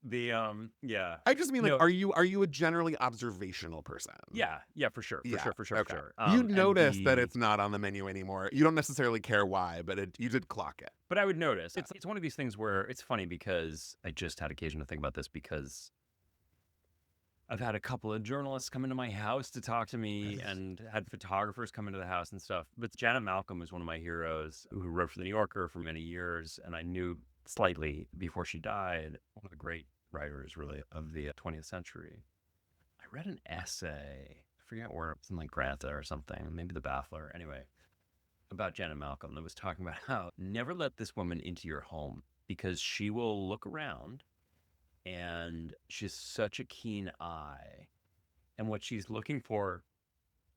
Yeah. I just mean like, No, are you a generally observational person? yeah, for sure, Yeah. for Okay. sure. You And notice that it's not on the menu anymore. You don't necessarily care why, but you did clock it. But I would notice it's one of these things where it's funny because I just had occasion to think about this because I've had a couple of journalists come into my house to talk to me and had photographers come into the house and stuff. But Janet Malcolm was one of my heroes who wrote for The New Yorker for many years. And I knew slightly before she died, one of the great writers really of the 20th century. I read an essay, I forget where, it was in like Grantha or something, maybe The Baffler. Anyway, about Janet Malcolm that was talking about how never let this woman into your home because she will look around and she's such a keen eye. And what she's looking for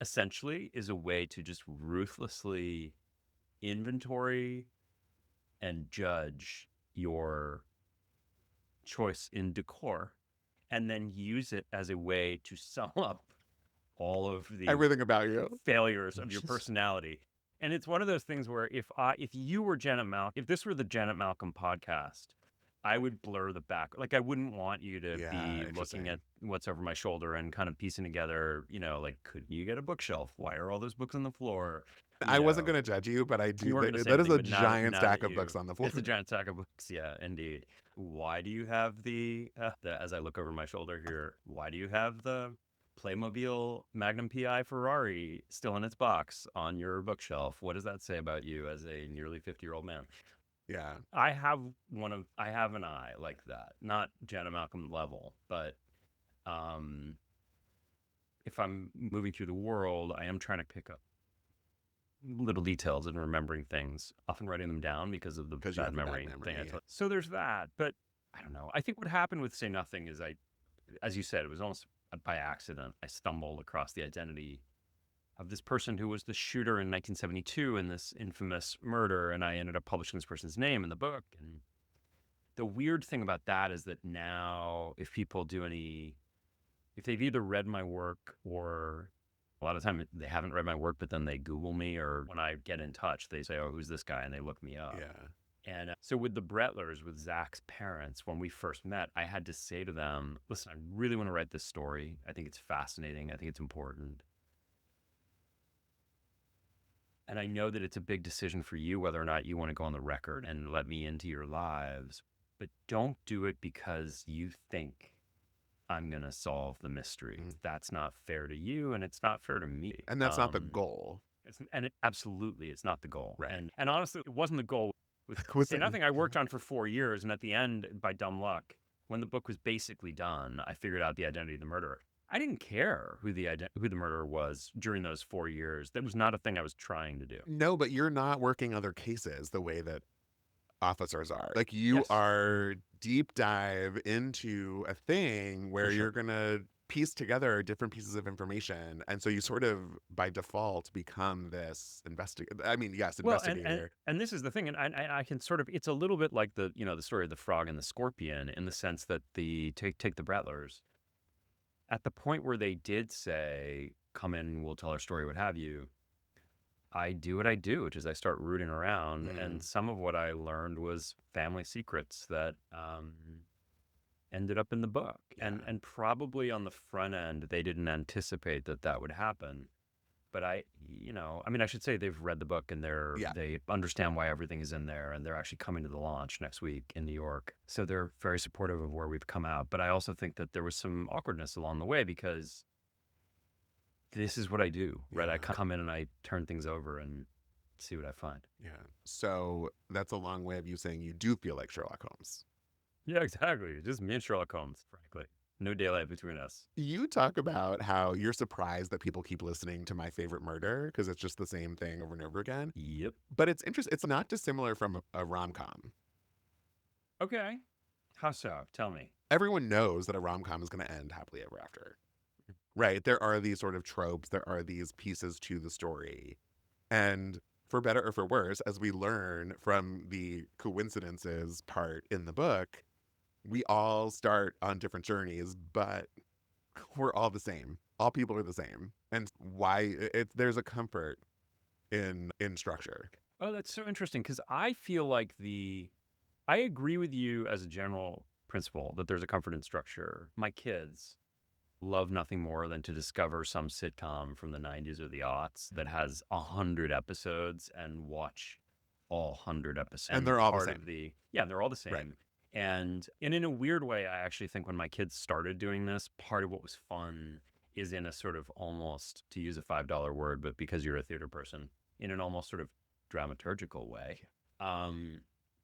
essentially is a way to just ruthlessly inventory and judge your choice in decor and then use it as a way to sum up all of the Everything about you. failures of your personality. And it's one of those things where if you were Janet Malcolm, if this were the Janet Malcolm podcast, I would blur the back. Like I wouldn't want you to be looking at what's over my shoulder and kind of piecing together, like, could you get a bookshelf? Why are all those books on the floor? I wasn't going to judge you, but I do. That is a giant stack of books on the floor. It's a giant stack of books. Yeah, indeed. Why do you have the as I look over my shoulder here, why do you have the Playmobil Magnum PI Ferrari still in its box on your bookshelf? What does that say about you as a nearly 50-year-old man? Yeah. I have an eye like that, not Janet Malcolm level, but if I'm moving through the world, I am trying to pick up little details and remembering things, often writing them down because of the bad memory thing. So there's that, but I don't know. I think what happened with Say Nothing is as you said, it was almost by accident. I stumbled across the identity of this person who was the shooter in 1972 in this infamous murder, and I ended up publishing this person's name in the book. And the weird thing about that is that now, if they've either read my work or a lot of time they haven't read my work, but then they Google me, or when I get in touch, they say, "Oh, who's this guy?" and they look me up. Yeah. And so with the Brettlers, with Zach's parents, when we first met, I had to say to them, "Listen, I really want to write this story. I think it's fascinating. I think it's important. And I know that it's a big decision for you whether or not you want to go on the record and let me into your lives, but don't do it because you think I'm going to solve the mystery. Mhm. That's not fair to you, and it's not fair to me. And that's not the goal. Absolutely, it's not the goal. Right. And honestly, it wasn't the goal. Was Say it- Nothing I worked on for 4 years, and at the end, by dumb luck, when the book was basically done, I figured out the identity of the murderer. I didn't care who the murderer was during those 4 years. That was not a thing I was trying to do. No, but you're not working other cases the way that officers are. Like you Yes. are deep dive into a thing where For sure. you're going to piece together different pieces of information. And so you sort of by default become this investigator. I mean, yes, Well, investigator. and this is the thing, and I can sort of, it's a little bit like the story of the frog and the scorpion, in the sense that take the Brettlers, at the point where they did say, "Come in, we'll tell our story," what have you. I do what I do, which is I start rooting around, and some of what I learned was family secrets that ended up in the book, and probably on the front end they didn't anticipate that would happen. But I should say they've read the book, and they understand why everything is in there, and they're actually coming to the launch next week in New York. So they're very supportive of where we've come out. But I also think that there was some awkwardness along the way, because this is what I do, right? Yeah. I come in and I turn things over and see what I find. Yeah. So that's a long way of you saying you do feel like Sherlock Holmes. Yeah, exactly. Just me and Sherlock Holmes, frankly. No daylight between us. You talk about how you're surprised that people keep listening to My Favorite Murder because it's just the same thing over and over again. Yep. But it's interesting. It's not dissimilar from a rom-com. Okay. How so? Tell me. Everyone knows that a rom-com is going to end happily ever after. Right? There are these sort of tropes. There are these pieces to the story. And for better or for worse, as we learn from the coincidences part in the book, we all start on different journeys, but we're all the same. All people are the same. And why there's a comfort in structure. Oh, that's so interesting, because I feel like I agree with you as a general principle that there's a comfort in structure. My kids love nothing more than to discover some sitcom from the 90s or the aughts that has 100 episodes and watch all 100 episodes. And they're all the part same. of yeah, they're all the same. Right. And in a weird way, I actually think when my kids started doing this, part of what was fun is in a sort of almost, to use a $5 word, but because you're a theater person, in an almost sort of dramaturgical way,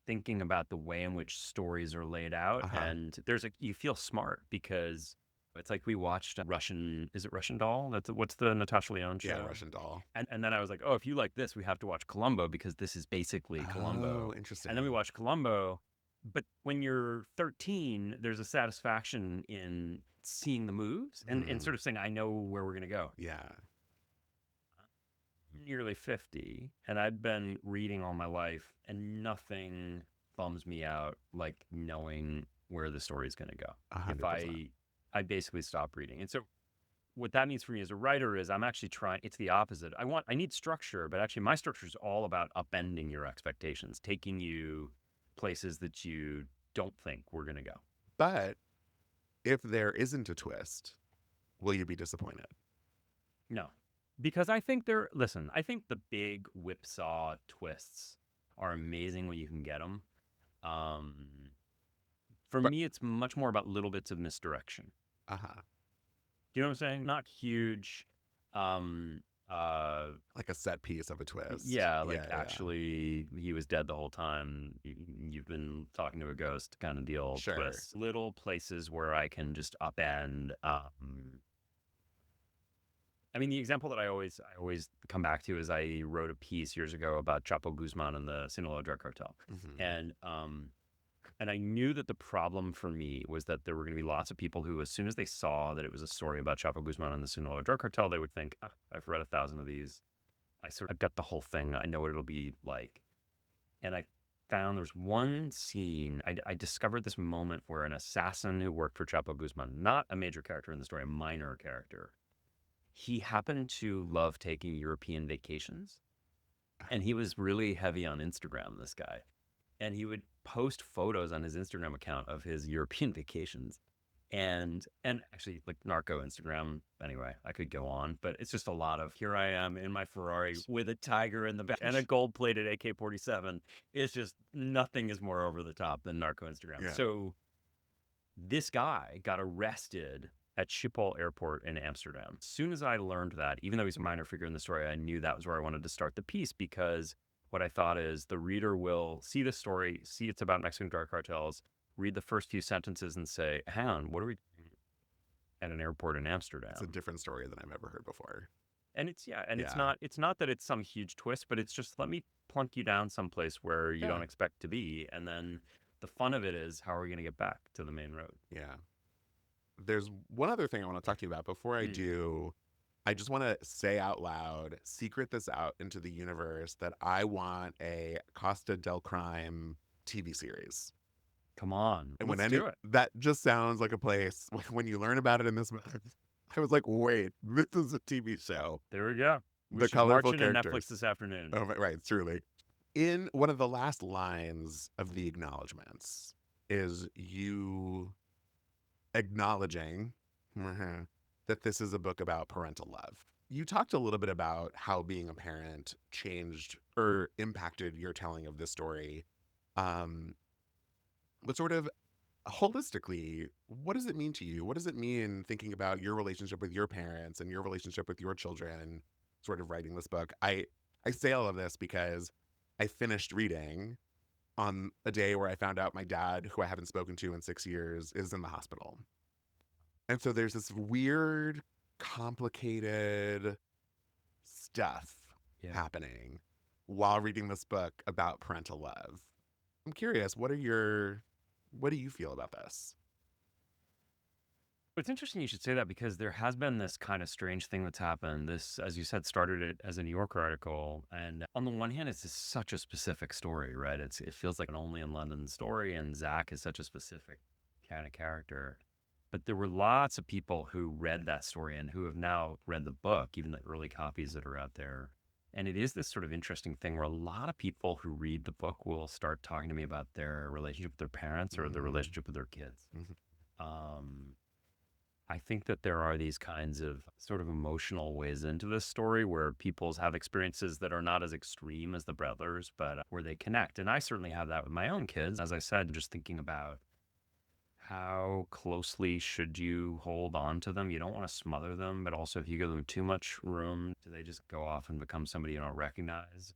thinking about the way in which stories are laid out. And you feel smart, because it's like we watched Russian Doll? What's the Natasha Lyonne show? Yeah, Russian Doll. And then I was like, oh, if you like this, we have to watch Columbo, because this is basically Columbo. Oh, interesting. And then we watched Columbo. But when you're 13, there's a satisfaction in seeing the moves and sort of saying, I know where we're going to go. Yeah. I'm nearly 50, and I've been reading all my life, and nothing bums me out like knowing where the story is going to go. 100%. If I basically stop reading. And so what that means for me as a writer is I'm actually it's the opposite. I need structure, but actually my structure is all about upending your expectations, taking you places that you don't think we're going to go. But if there isn't a twist, will you be disappointed? No, because I think I think the big whipsaw twists are amazing when you can get them. For me, it's much more about little bits of misdirection. Do you know what I'm saying? Not huge, like a set piece of a twist. Yeah, actually he was dead the whole time. You've been talking to a ghost kind of deal. Sure. Twists. Little places where I can just upend. I mean, the example that I always come back to is I wrote a piece years ago about Chapo Guzman and the Sinaloa drug cartel, and I knew that the problem for me was that there were going to be lots of people who, as soon as they saw that it was a story about Chapo Guzman and the Sinaloa drug cartel, they would think, I've read 1,000 of these. I've got the whole thing. I know what it'll be like. And I found there's one scene. I discovered this moment where an assassin who worked for Chapo Guzman, not a major character in the story, a minor character, he happened to love taking European vacations. And he was really heavy on Instagram, this guy. And he would post photos on his Instagram account of his European vacations, and actually like narco Instagram. Anyway, I could go on, but it's just a lot of, here I am in my Ferrari with a tiger in the back and a gold-plated AK-47. It's just, nothing is more over the top than narco Instagram. Yeah. So This guy got arrested at Schiphol Airport in Amsterdam. As soon as I learned that, even though he's a minor figure in the story, I knew that was where I wanted to start the piece, because what I thought is the reader will see the story, see it's about Mexican drug cartels, read the first few sentences and say, hang on, what are we doing at an airport in Amsterdam? It's a different story than I've ever heard before. And it's Yeah. it's not that it's some huge twist, but it's just, let me plunk you down someplace where you don't expect to be. And then the fun of it is, how are we going to get back to the main road? Yeah. There's one other thing I want to talk to you about. Before I do, I just want to say out loud, secret this out into the universe, that I want a Costa del Crime TV series. Come on, And let's do it. that just sounds like a place, when you learn about it in this book, I was like, wait, this is a TV show. There we go. We The should march colorful into characters. Netflix this afternoon. Oh, right, truly. In one of the last lines of the acknowledgments is you acknowledging that this is a book about parental love. You talked a little bit about how being a parent changed or impacted your telling of this story. But sort of holistically, what does it mean to you? What does it mean thinking about your relationship with your parents and your relationship with your children, sort of writing this book? I say all of this because I finished reading on a day where I found out my dad, who I haven't spoken to in 6 years, is in the hospital. And so there's this weird, complicated stuff happening while reading this book about parental love. I'm curious, what do you feel about this? It's interesting you should say that, because there has been this kind of strange thing that's happened. This, as you said, started it as a New Yorker article. And on the one hand, it's just such a specific story, right? It feels like an Only in London story, and Zach is such a specific kind of character. But there were lots of people who read that story and who have now read the book, even the early copies that are out there. And it is this sort of interesting thing where a lot of people who read the book will start talking to me about their relationship with their parents or their relationship with their kids. I think that there are these kinds of sort of emotional ways into this story where people have experiences that are not as extreme as the brothers, but where they connect. And I certainly have that with my own kids. As I said, just thinking about how closely should you hold on to them? You don't want to smother them, but also if you give them too much room, do they just go off and become somebody you don't recognize?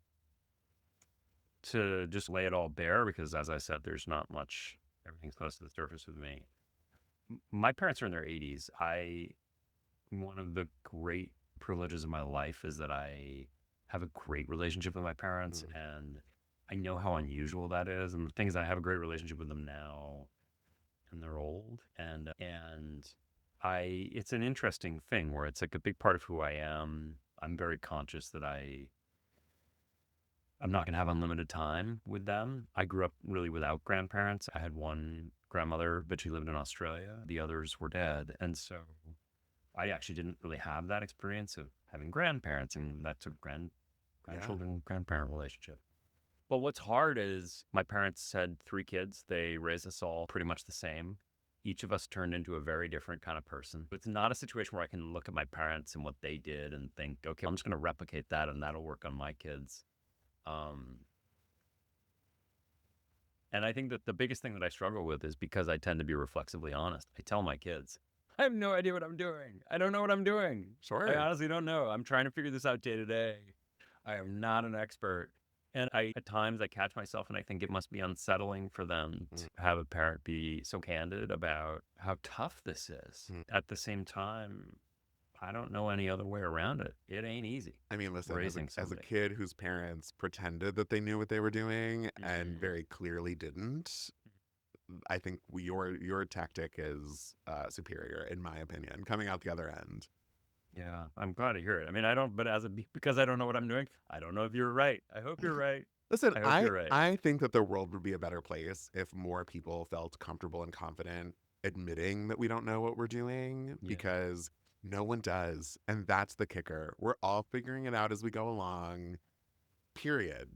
To just lay it all bare, because as I said, there's not much, everything's close to the surface with me. My parents are in their 80s. One of the great privileges of my life is that I have a great relationship with my parents, and I know how unusual that is. And the thing is, I have a great relationship with them now, and they're old, and it's an interesting thing where it's like a big part of who I am. I'm very conscious that I'm not going to have unlimited time with them. I grew up really without grandparents. I had one grandmother, but she lived in Australia. The others were dead. And so I actually didn't really have that experience of having grandparents, and that took grandchildren, grandparent relationship. But what's hard is my parents had 3 kids. They raised us all pretty much the same. Each of us turned into a very different kind of person. It's not a situation where I can look at my parents and what they did and think, okay, I'm just going to replicate that and that'll work on my kids. And I think that the biggest thing that I struggle with is because I tend to be reflexively honest. I tell my kids, I have no idea what I'm doing. I don't know what I'm doing. Sure. I honestly don't know. I'm trying to figure this out day to day. I am not an expert. And at times I catch myself and I think it must be unsettling for them to have a parent be so candid about how tough this is. At the same time, I don't know any other way around it. It ain't easy. I mean, listen, raising as a somebody. kid whose parents pretended that they knew what they were doing and very clearly didn't, I think your tactic is superior, in my opinion, coming out the other end. Yeah, I'm glad to hear it. I mean, but because I don't know what I'm doing, I don't know if you're right. I hope you're right. Listen, I hope you're right. I think that the world would be a better place if more people felt comfortable and confident admitting that we don't know what we're doing, because no one does. And that's the kicker. We're all figuring it out as we go along, period.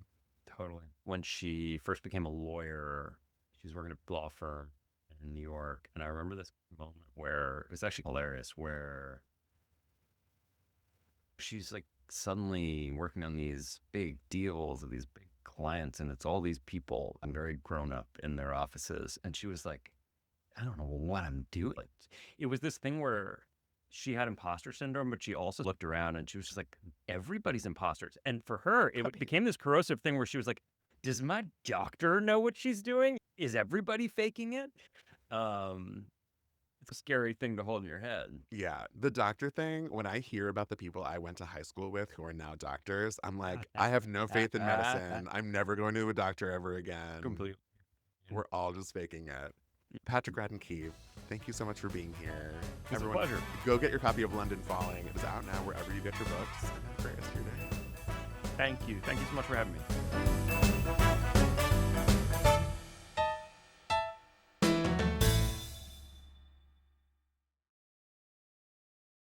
Totally. When she first became a lawyer, she was working at a law firm in New York. And I remember this moment where it was actually hilarious, where she's like suddenly working on these big deals of these big clients, and it's all these people and very grown up in their offices. And she was like, I don't know what I'm doing. Like, it was this thing where she had imposter syndrome, but she also looked around and she was just like, everybody's imposters. And for her, it became this corrosive thing where she was like, does my doctor know what she's doing? Is everybody faking it? It's a scary thing to hold in your head. Yeah, the doctor thing, when I hear about the people I went to high school with who are now doctors, I'm like, I have no faith in medicine. I'm never going to a doctor ever again. Completely. We're all just faking it. Patrick Radden Keefe, thank you so much for being here. It's a pleasure. Go get your copy of London Falling. It is out now wherever you get your books. And have a great rest of your day. Thank you. Thank you so much for having me.